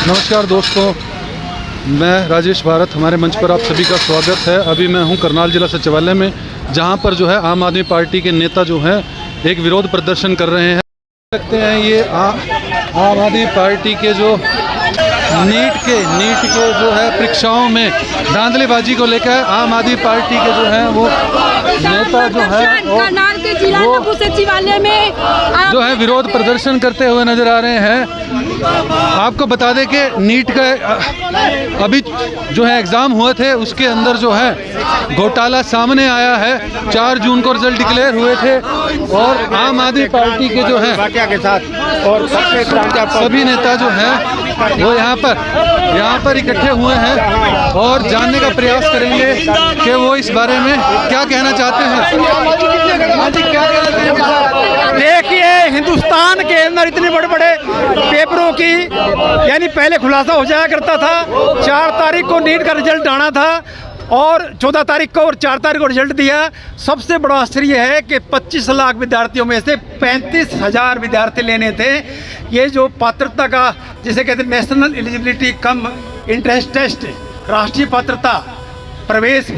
नमस्कार दोस्तों, मैं राजेश भारत। हमारे मंच पर आप सभी का स्वागत है। अभी मैं हूं करनाल जिला सचिवालय में, जहां पर जो है आम आदमी पार्टी के नेता जो हैं एक विरोध प्रदर्शन कर रहे हैं। देख सकते हैं ये आम आदमी पार्टी के जो नीट के जो है परीक्षाओं में धांधलीबाजी को लेकर आम आदमी पार्टी के जो है वो नेता जो है वो सचिवालय में जो है विरोध प्रदर्शन करते हुए नजर आ रहे हैं। आपको बता दें कि नीट का अभी जो है एग्ज़ाम हुए थे, उसके अंदर जो है घोटाला सामने आया है। 4 जून को रिजल्ट डिक्लेयर हुए थे और आम आदमी पार्टी के जो है के साथ और सभी नेता जो हैं वो यहाँ पर इकट्ठे हुए हैं और जानने का प्रयास करेंगे कि वो इस बारे में क्या कहना चाहते हैं। देखिए, हिंदुस्तान के अंदर इतने बड़े बड़े पेपरों की यानी पहले खुलासा हो जाया करता था। 4 तारीख को नीट का रिजल्ट आना था और 14 तारीख को और 4 तारीख को रिजल्ट दिया। सबसे बड़ा आश्चर्य है कि 25 लाख विद्यार्थियों में से 35,000 विद्यार्थी लेने थे। ये जो पात्रता का जिसे कहते हैं national eligibility cum entrance test, राष्ट्रीय पात्रता प्रवेश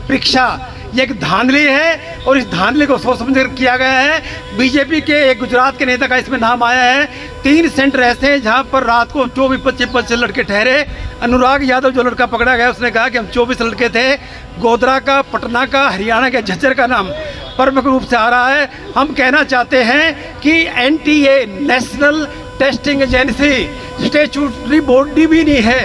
परीक्षा, ये एक धांधली है और इस धांधली को सोच समझ कर किया गया है। बीजेपी के एक गुजरात के नेता का इसमें नाम आया है। 3 सेंटर ऐसे हैं जहां पर रात को 24-25 लड़के ठहरे। अनुराग यादव जो लड़का पकड़ा गया उसने कहा कि हम 24 लड़के थे। गोधरा का, पटना का, हरियाणा के झज्जर का नाम प्रमुख रूप से आ रहा है। हम कहना चाहते हैं कि NTA national testing agency statutory body भी नहीं है,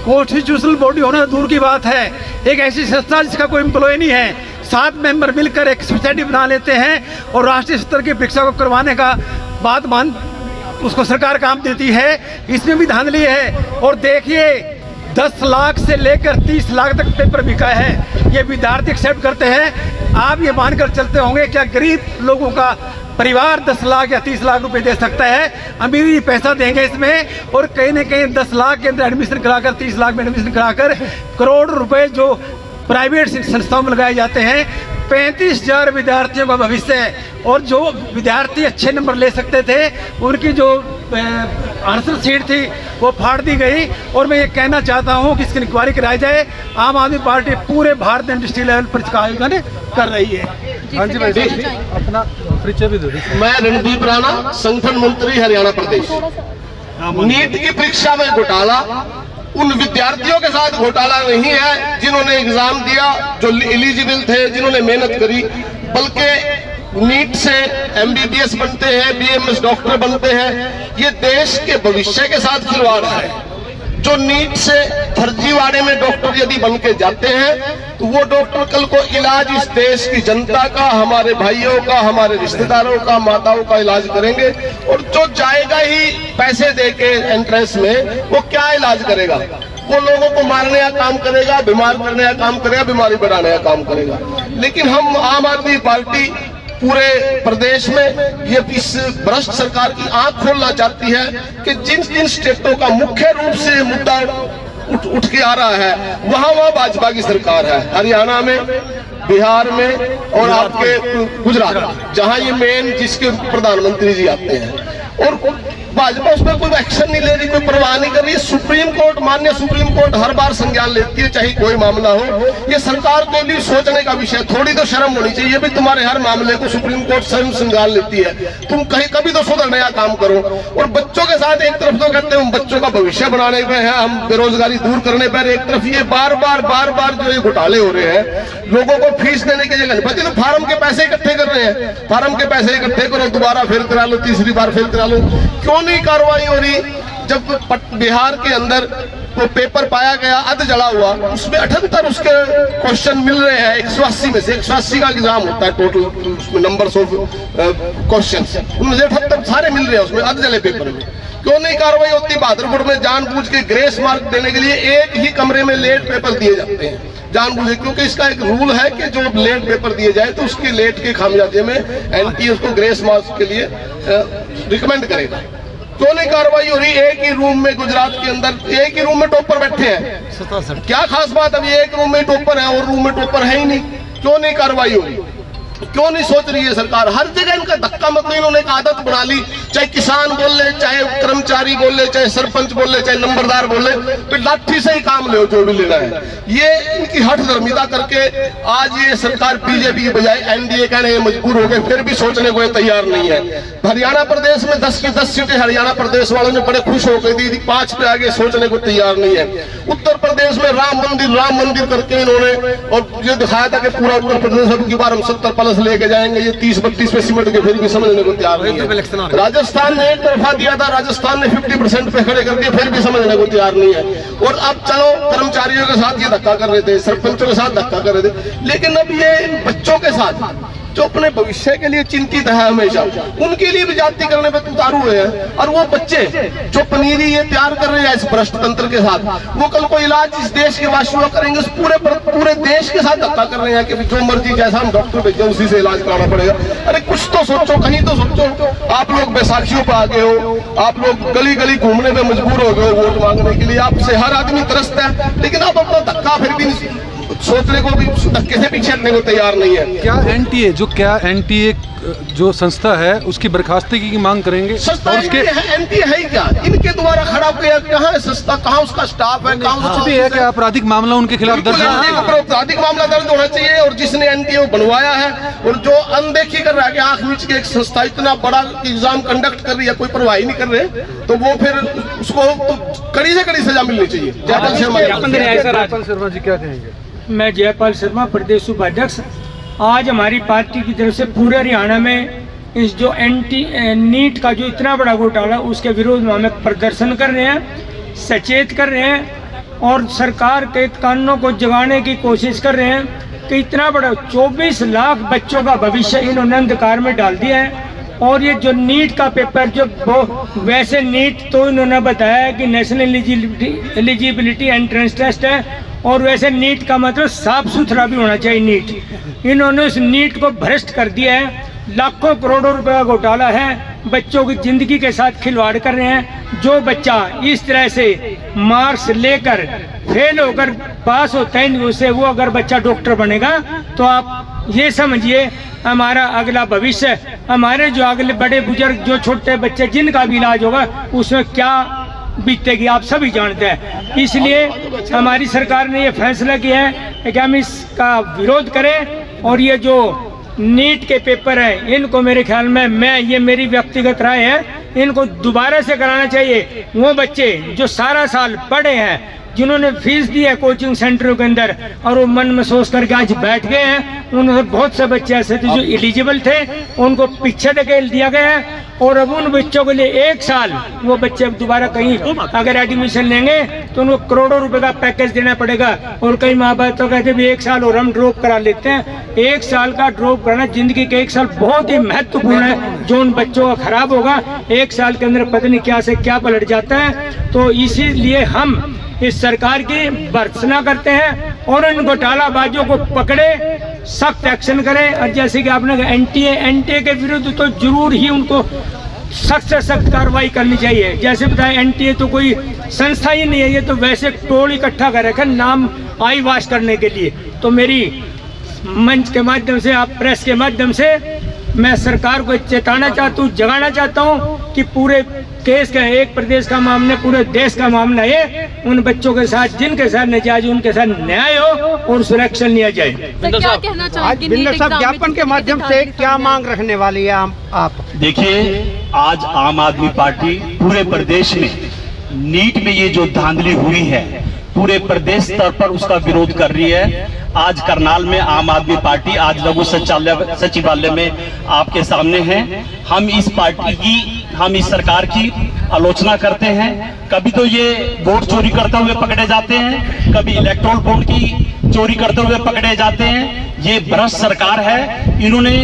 कॉन्स्टिट्यूशनल बॉडी होना दूर की बात है। एक ऐसी संस्था जिसका कोई एम्प्लॉय नहीं है। 7 मेंबर मिलकर एक सोसाइटी बना लेते हैं और राष्ट्रीय स्तर की परीक्षा को करवाने का बात मान उसको सरकार काम देती है। इसमें भी धांधली है। और देखिए, 10 लाख से लेकर 30 लाख तक पेपर बिका है। ये विद्यार्थी एक्सेप्ट करते हैं। आप ये मानकर चलते होंगे क्या गरीब लोगों का परिवार 10 लाख या 30 लाख रुपए दे सकता है? अमीर ही पैसा देंगे इसमें। और कहीं ना कहीं 10 लाख के अंदर एडमिशन कराकर 30 लाख में एडमिशन कराकर करोड़ रुपए जो प्राइवेट संस्थाओं में लगाए जाते हैं। 35,000 विद्यार्थियों का भविष्य है। और जो विद्यार्थी अच्छे नंबर ले सकते थे उनकी जो आंसर शीट थी वो फाड़ दी गई। और मैं ये कहना चाहता हूँ कि इसकी इंक्वायरी कराई जाए। आम आदमी पार्टी पूरे भारत इंडस्ट्री लेवल पर इसका आयोजन कर रही है। हाँ जी भाई, अपना परिचय भी दे दीजिए। मैं रणदीप राणा, संगठन मंत्री हरियाणा प्रदेश। नीट की परीक्षा में घोटाला उन विद्यार्थियों के साथ घोटाला नहीं है जिन्होंने एग्जाम दिया, जो एलिजिबल थे, जिन्होंने मेहनत करी, बल्कि नीट से MBBS बनते हैं, BMS डॉक्टर बनते हैं। ये देश के भविष्य के साथ खिलवाड़ है। जो नीट से फर्जीवाड़े में डॉक्टर यदि बन के जाते हैं तो वो डॉक्टर कल को इलाज इस देश की जनता का, हमारे भाइयों का, हमारे रिश्तेदारों का, माताओं का इलाज करेंगे। और जो जाएगा ही पैसे दे के एंट्रेंस में, वो क्या इलाज करेगा? वो लोगों को मारने का काम करेगा, बीमार करने का काम करेगा, बीमारी बढ़ाने का काम करेगा। लेकिन हम आम आदमी पार्टी पूरे प्रदेश में ये इस भ्रष्ट सरकार की आंख खोलना चाहती है कि जिन जिन स्टेटों का मुख्य रूप से मुद्दा उठ के आ रहा है वहां भाजपा की सरकार है। हरियाणा में, बिहार में और आपके गुजरात, जहां ये मेन जिसके प्रधानमंत्री जी आते हैं। और भाजपा उस पर कोई एक्शन नहीं ले रही, कोई परवाह नहीं कर रही। सुप्रीम कोर्ट, माननीय सुप्रीम कोर्ट हर बार संज्ञान लेती है, चाहे कोई मामला हो। ये सरकार के लिए सोचने का विषय, थोड़ी तो शर्म होनी चाहिए। भी तुम्हारे हर मामले को सुप्रीम कोर्ट स्वयं संज्ञान लेती है, तुम कभी तो सुधरने का काम करो। और बच्चों के साथ एक तरफ तो कहते हैं हम बच्चों का भविष्य बनाने पे हैं, हम बेरोजगारी दूर करने पर, एक तरफ ये बार बार जो ये घोटाले हो रहे हैं, लोगों को फीस देने की जगह नहीं, तो फार्म के पैसे इकट्ठे कर रहे हैं। फार्म के पैसे इकट्ठे करो, दोबारा फेल करा लो, तीसरी बार फेल करा लो। क्यों नहीं कार्रवाई हो रही? जब बिहार के अंदर वो पेपर पाया गया अध जला हुआ, उसमें 78 उसके क्वेश्चन मिल रहे हैं। 180 में से 180 का एग्जाम होता है टोटल, उसमें नंबर्स ऑफ क्वेश्चन, उनमें से 78 सारे मिल रहे हैं उसमें अध जले पेपर में। क्यों नहीं कार्रवाई होती? बहादुरपुर में जानबूझ के ग्रेस मार्क देने के लिए एक ही कमरे में लेट पेपर दिए जाते हैं, जानबूझ, क्योंकि इसका एक रूल है कि जो लेट पेपर दिए जाए तो उसके लेट के खामियाजे में NTA उसको ग्रेस मार्क्स के लिए रिकमेंड करेगा। क्यों नहीं कार्रवाई हो रही? एक ही रूम में गुजरात के अंदर एक ही रूम में टॉपर बैठे हैं। क्या खास बात? अभी एक रूम में टॉपर है और रूम में टॉपर है ही नहीं। क्यों नहीं कार्रवाई हो रही? क्यों नहीं सोच रही है सरकार? हर जगह इनका धक्का मतलब इन्होंने एक आदत बना ली, चाहे किसान बोल ले, चाहे कर्मचारी बोल ले, चाहे सरपंच बोल ले, चाहे नंबरदार बोल ले, तो लाठी से ही काम ले जो भी लेना है। ये इनकी हठ धर्मिता करके आज ये सरकार बीजेपी के बजाय एनडीए कहने मजबूर हो गए, फिर भी सोचने को तैयार नहीं है। हरियाणा प्रदेश में 10 की 10 सीटें हरियाणा प्रदेश वालों ने बड़े खुश होकर दी थी, 5 पे आगे सोचने को तैयार नहीं है। उत्तर प्रदेश में राम मंदिर करके इन्होंने और ये दिखाया था कि पूरा उत्तर प्रदेश अब की बार हम 70 प्लस लेके जाएंगे, ये 30-32 पे सिमट के फिर भी समझने को तैयार नहीं है। राजस्थान ने एक तरफा दिया था, राजस्थान ने 50% पे खड़े कर दिया, फिर भी समझने को तैयार नहीं है। और अब चलो कर्मचारियों के साथ ये धक्का कर रहे थे, सरपंचों के साथ धक्का कर रहे थे, लेकिन अब ये बच्चों के साथ जो अपने भविष्य के लिए चिंतित है हमेशा, उनके लिए भी जाति करने पे उतारू हुए हैं। और वो बच्चे जो पनीरी ये तैयार कर रहे हैं इस भ्रष्ट तंत्र के साथ, वो कल को इलाज इस देश के वासियों करेंगे, उस पूरे देश के साथ धक्का कर रहे हैं कि जो मर्जी जैसा हम डॉक्टर भेजे उसी से इलाज कराना पड़ेगा। अरे कुछ तो सोचो, कहीं तो सोचो। आप लोग बैसाखियों पर आ गए हो, आप लोग गली गली घूमने में मजबूर हो गए हो वोट मांगने के लिए, आपसे हर आदमी तरसता है, लेकिन आप अपना धक्का फिर भी सोचने को भी धक्के से पीछे हटने को तैयार नहीं है। क्या एनटीए जो संस्था है उसकी बर्खास्तगी की मांग करेंगे? संस्था एनटीए है क्या? इनके द्वारा खड़ा किया, कहाँ है संस्था, कहाँ उसका स्टाफ है, कहाँ भी है कि आपराधिक मामला उनके खिलाफ दर्ज है? आपराधिक मामला दर्ज होना चाहिए। और जिसने एनटीए बनवाया है और जो अनदेखी कर रहा है कि आंख मीच के एक संस्था इतना बड़ा एग्जाम कंडक्ट कर रही है, कोई परवाह नहीं कर रहे, तो वो फिर उसको तो कड़ी से कड़ी सजा मिलनी चाहिए। जयपाल शर्मा जी क्या कहेंगे? मैं जयपाल शर्मा, प्रदेश उपाध्यक्ष। आज हमारी पार्टी की तरफ से पूरे हरियाणा में इस जो नीट का जो इतना बड़ा घोटाला उसके विरोध में हम प्रदर्शन कर रहे हैं, सचेत कर रहे हैं और सरकार के कानूनों को जगाने की कोशिश कर रहे हैं कि इतना बड़ा 24 लाख बच्चों का भविष्य इन्होंने अंधकार में डाल दिया है। और ये जो नीट का पेपर जो वैसे नीट तो इन्होंने बताया है कि नेशनल एलिजिबिलिटी एंट्रेंस टेस्ट है, और वैसे नीट का मतलब साफ सुथरा भी होना चाहिए नीट। इन्होंने उस नीट को भ्रष्ट कर दिया है, लाखों करोड़ों रुपए का घोटाला है, बच्चों की जिंदगी के साथ खिलवाड़ कर रहे हैं। जो बच्चा इस तरह से मार्क्स लेकर फेल होकर पास होता है उसे, वो अगर बच्चा डॉक्टर बनेगा तो आप ये समझिए हमारा अगला भविष्य, हमारे जो अगले बड़े बुजुर्ग जो छोटे बच्चे जिनका भी इलाज होगा उसमें क्या बीतेगी आप सभी जानते हैं। इसलिए हमारी सरकार ने ये फैसला किया है कि हम इसका विरोध करें और ये जो नीट के पेपर हैं इनको मेरे ख्याल में ये मेरी व्यक्तिगत राय है, इनको दोबारा से कराना चाहिए। वो बच्चे जो सारा साल पढ़े हैं, जिन्होंने फीस दी है कोचिंग सेंटरों के अंदर और वो मन में सोच करके आज बैठ गए हैं, उनमें बहुत से बच्चे ऐसे थे जो एलिजिबल थे, उनको पीछे धकेल दिया गया है। और अब उन बच्चों के लिए 1 साल वो बच्चे दोबारा कहीं अगर एडमिशन लेंगे तो उनको करोड़ों रुपए का पैकेज देना पड़ेगा। और कई माँ बाप तो कहते भी 1 साल और हम ड्रॉप करा लेते हैं। 1 साल का ड्रॉप करना, जिंदगी के 1 साल बहुत ही महत्वपूर्ण है जो उन बच्चों का खराब होगा। 1 साल के अंदर पता नहीं क्या से क्या पलट जाता है। तो इसीलिए हम इस सरकार की भर्त्सना करते हैं और इन घोटालाबाजों को पकड़े, सख्त एक्शन करें। और जैसे कि आपने एनटीए के विरुद्ध तो जरूर ही उनको सख्त से सख्त कार्रवाई करनी चाहिए। जैसे बताया एनटीए तो कोई संस्था ही नहीं है, ये तो वैसे टोल इकट्ठा कर रखा नाम आई वाश करने के लिए। तो मेरी मंच के माध्यम से, आप प्रेस के माध्यम से मैं सरकार को चेताना चाहता हूँ, जगाना चाहता हूँ कि पूरे केस का एक प्रदेश का मामला, पूरे देश का मामला है। उन बच्चों के साथ जिनके साथ नाजायज उनके साथ न्याय हो और सुरक्षा लिया जाए। तो क्या कहना चाहेंगे? बिंदर साहब ज्ञापन के माध्यम से क्या मांग रखने वाली है आप? देखिए, आज आम आदमी पार्टी पूरे प्रदेश में नीट में ये जो धांधली हुई है पूरे प्रदेश स्तर पर उसका विरोध कर रही है। आज करनाल में आम आदमी पार्टी आज लघु सचिवालय में आपके सामने है। हम इस पार्टी की, हम इस सरकार की आलोचना करते हैं। कभी तो ये वोट चोरी करते हुए पकड़े जाते हैं, कभी इलेक्टोरल बॉन्ड की चोरी करते हुए पकड़े जाते हैं। ये भ्रष्ट सरकार है। इन्होंने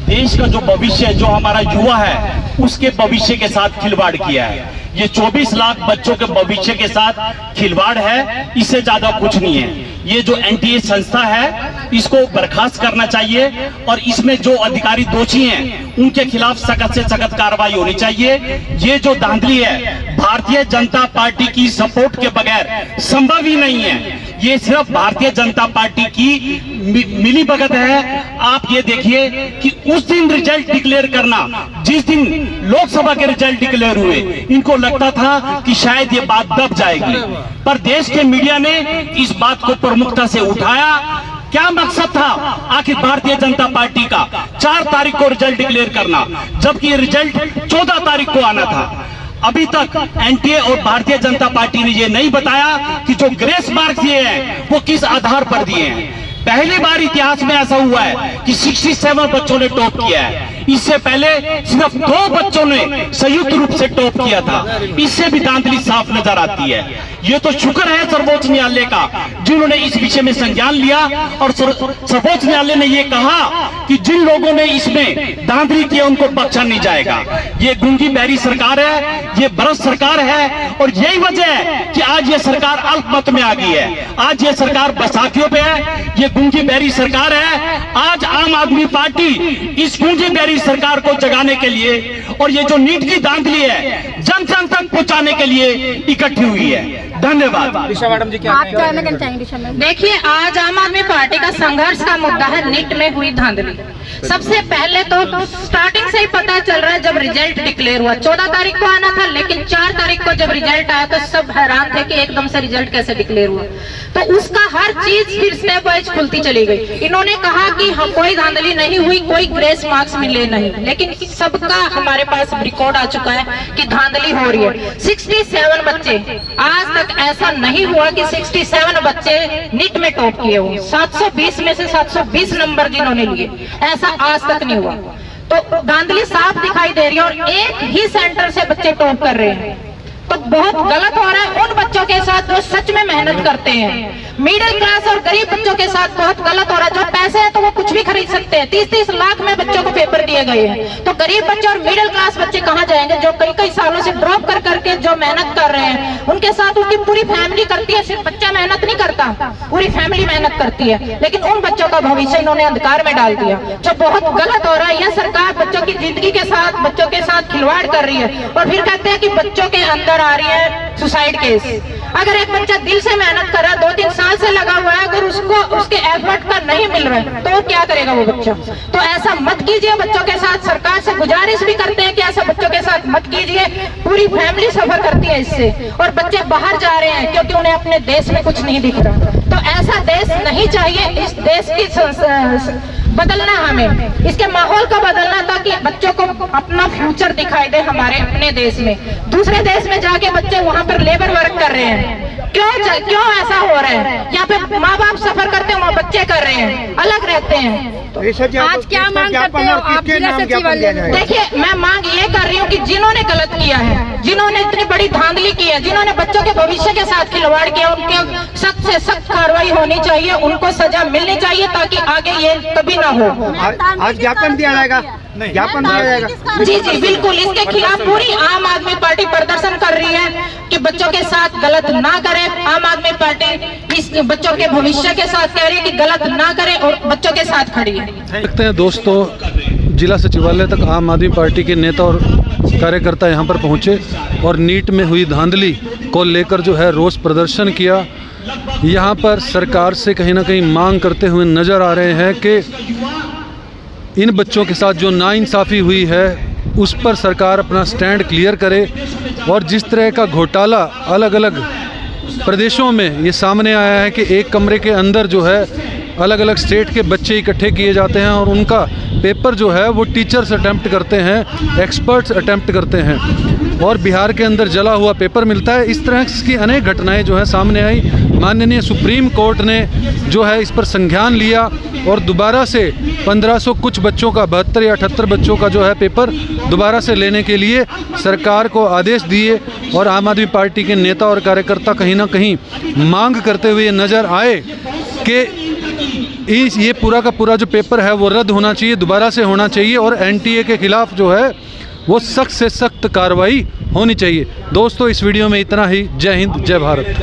देश का जो भविष्य, जो हमारा युवा है, उसके भविष्य के साथ खिलवाड़ किया है। ये 24 लाख बच्चों के भविष्य के साथ खिलवाड़ है, इससे ज्यादा कुछ नहीं है। ये जो एनटीए संस्था है इसको बर्खास्त करना चाहिए और इसमें जो अधिकारी दोषी हैं उनके खिलाफ सख्त से सख्त कार्रवाई होनी चाहिए। ये जो धांधली है भारतीय जनता पार्टी की सपोर्ट के बगैर संभव ही नहीं है। ये सिर्फ भारतीय जनता पार्टी की मिली भगत है। आप ये देखिए कि उस दिन रिजल्ट डिक्लेयर करना, जिस दिन लोकसभा के रिजल्ट डिक्लेयर हुए, इनको लगता था कि शायद ये बात दब जाएगी, पर देश के मीडिया ने इस बात को प्रमुखता से उठाया। क्या मकसद था आखिर भारतीय जनता पार्टी का 4 तारीख को रिजल्ट डिक्लेयर करना, जबकि ये रिजल्ट 14 तारीख को आना था। अभी तक एनटीए और भारतीय जनता पार्टी ने ये नहीं बताया कि जो ग्रेस मार्क्स दिए हैं वो किस आधार पर दिए हैं। पहली बार इतिहास में ऐसा हुआ है कि 67 बच्चों ने टॉप किया है। इससे पहले सिर्फ 2 बच्चों ने संयुक्त रूप से टॉप किया था। इससे भी धांधली साफ नजर आती है। ये तो शुक्र है सर्वोच्च न्यायालय का, जिन्होंने इस विषय में संज्ञान लिया और सर्वोच्च न्यायालय ने ये कहा कि जिन लोगों ने इसमें धांधली किया उनको बख्शा नहीं जाएगा। ये गूंगी बहरी सरकार है, ये भ्रष्ट सरकार है, और यही वजह है कि आज ये सरकार अल्पमत में आ गई है। आज ये सरकार बैसाखियों पे है, ये गूंगी बहरी सरकार है। आज आम आदमी पार्टी इस गूंगी बहरी सरकार को जगाने के लिए और ये जो नीट की धांधली है जन जन तक पहुंचाने के लिए इकट्ठी हुई है। धन्यवाद। मैडम जी क्या देखिए, आज आम आदमी पार्टी का संघर्ष का मुद्दा है नीट में हुई धांधली। सबसे पहले तो स्टार्टिंग से ही पता चल रहा है, जब रिजल्ट डिक्लेयर हुआ 14 तारीख को आना था, लेकिन 4 तारीख को जब रिजल्ट आया तो सब हैरान थे कि एकदम से रिजल्ट कैसे डिक्लेयर हुआ। तो उसका हर चीज फिर स्टेप वाइज खुलती चली गई। इन्होंने कहा कि हम कोई धांधली नहीं हुई, कोई ग्रेस मार्क्स मिले नहीं, लेकिन सबका हमारे पास रिकॉर्ड आ चुका है कि धांधली हो रही है। 67 बच्चे, आज तक ऐसा नहीं हुआ कि 67 बच्चे नीट में टॉप किए हो। 720 में से 720 नंबर जिन्होंने लिए, ऐसा आज तक नहीं हुआ। तो धांधली साफ दिखाई दे रही है, और एक ही सेंटर से बच्चे टॉप कर रहे हैं, तो बहुत गलत हो रहा है उन बच्चों के साथ जो सच में मेहनत करते हैं। मिडिल क्लास और गरीब बच्चों के साथ बहुत गलत हो रहा है। जो पैसे हैं तो वो कुछ भी खरीद सकते हैं। 30-30 लाख में बच्चों को पेपर दिए गए हैं, तो गरीब बच्चे और मिडिल क्लास बच्चे कहाँ जाएंगे, जो कई कई सालों से ड्रॉप कर करके जो मेहनत कर रहे हैं। उनके साथ उनकी पूरी फैमिली करती है, सिर्फ बच्चा मेहनत नहीं करता, पूरी फैमिली मेहनत करती है, लेकिन उन बच्चों का भविष्य इन्होंने अंधकार में डाल दिया, जो बहुत गलत हो रहा है। यह सरकार बच्चों की जिंदगी के साथ, बच्चों के साथ खिलवाड़ कर रही है, और फिर कहते हैं कि बच्चों के अंदर आ रही है सुसाइड केस। अगर एक बच्चा दिल से मेहनत कर रहा है, 2-3 साल से लगा हुआ है, अगर उसको उसके एफर्ट का नहीं मिल रहा है तो क्या करेगा वो बच्चा। तो ऐसा मत कीजिए बच्चों के साथ। सरकार से गुजारिश भी करते हैं कि ऐसा बच्चों के साथ मत कीजिए। पूरी फैमिली सफर करती है इससे, और बच्चे बाहर जा रहे हैं क्योंकि उन्हें अपने देश में कुछ नहीं दिख रहा। तो ऐसा देश नहीं चाहिए। इस देश की बदलना, हमें इसके माहौल को बदलना, ताकि बच्चों को अपना फ्यूचर दिखाई दे हमारे अपने देश में। दूसरे देश में जाके बच्चे वहां पर लेबर वर्क कर रहे हैं। क्यों ऐसा हो रहा है? यहाँ पे माँ बाप सफर करते हैं, वहाँ बच्चे कर रहे हैं, अलग रहते हैं। तो आज क्या मांग करते हो आप जिला सचिवालय? देखिए, मैं मांग ये कर रही हूँ कि जिन्होंने गलत किया है, जिन्होंने इतनी बड़ी धांधली की है, जिन्होंने बच्चों के भविष्य के साथ खिलवाड़ किया, उनके सख्त से सख्त कार्रवाई होनी चाहिए, उनको सजा मिलनी चाहिए, ताकि आगे ये कभी ना हो। आज ज्ञापन दिया जाएगा, ज्ञापन दिया जाएगा। जी जी बिल्कुल, इसके खिलाफ पूरी आम आदमी पार्टी प्रदर्शन कर रही है कि बच्चों के साथ गलत ना करे। आम आदमी पार्टी इस बच्चों के भविष्य के साथ कह रही है कि गलत ना करे, और बच्चों के साथ खड़ी है। देखते हैं दोस्तों, जिला सचिवालय तक आम आदमी पार्टी के नेता और कार्यकर्ता यहाँ पर पहुँचे और नीट में हुई धांधली को लेकर जो है रोष प्रदर्शन किया। यहाँ पर सरकार से कहीं ना कहीं मांग करते हुए नज़र आ रहे हैं कि इन बच्चों के साथ जो नाइंसाफ़ी हुई है उस पर सरकार अपना स्टैंड क्लियर करे। और जिस तरह का घोटाला अलग अलग प्रदेशों में ये सामने आया है कि एक कमरे के अंदर जो है अलग अलग स्टेट के बच्चे इकट्ठे किए जाते हैं और उनका पेपर जो है वो टीचर्स अटेम्प्ट करते हैं, एक्सपर्ट्स अटेम्प्ट करते हैं, और बिहार के अंदर जला हुआ पेपर मिलता है। इस तरह की अनेक घटनाएं जो है सामने आई। माननीय सुप्रीम कोर्ट ने जो है इस पर संज्ञान लिया और दोबारा से 1500 कुछ बच्चों का, 72 या 78 बच्चों का जो है पेपर दोबारा से लेने के लिए सरकार को आदेश दिए। और आम आदमी पार्टी के नेता और कार्यकर्ता कहीं ना कहीं मांग करते हुए नज़र आए कि ये पूरा का पूरा जो पेपर है वो रद्द होना चाहिए, दोबारा से होना चाहिए, और एनटीए के खिलाफ जो है वो सख्त से सख्त कार्रवाई होनी चाहिए। दोस्तों, इस वीडियो में इतना ही। जय हिंद, जय भारत।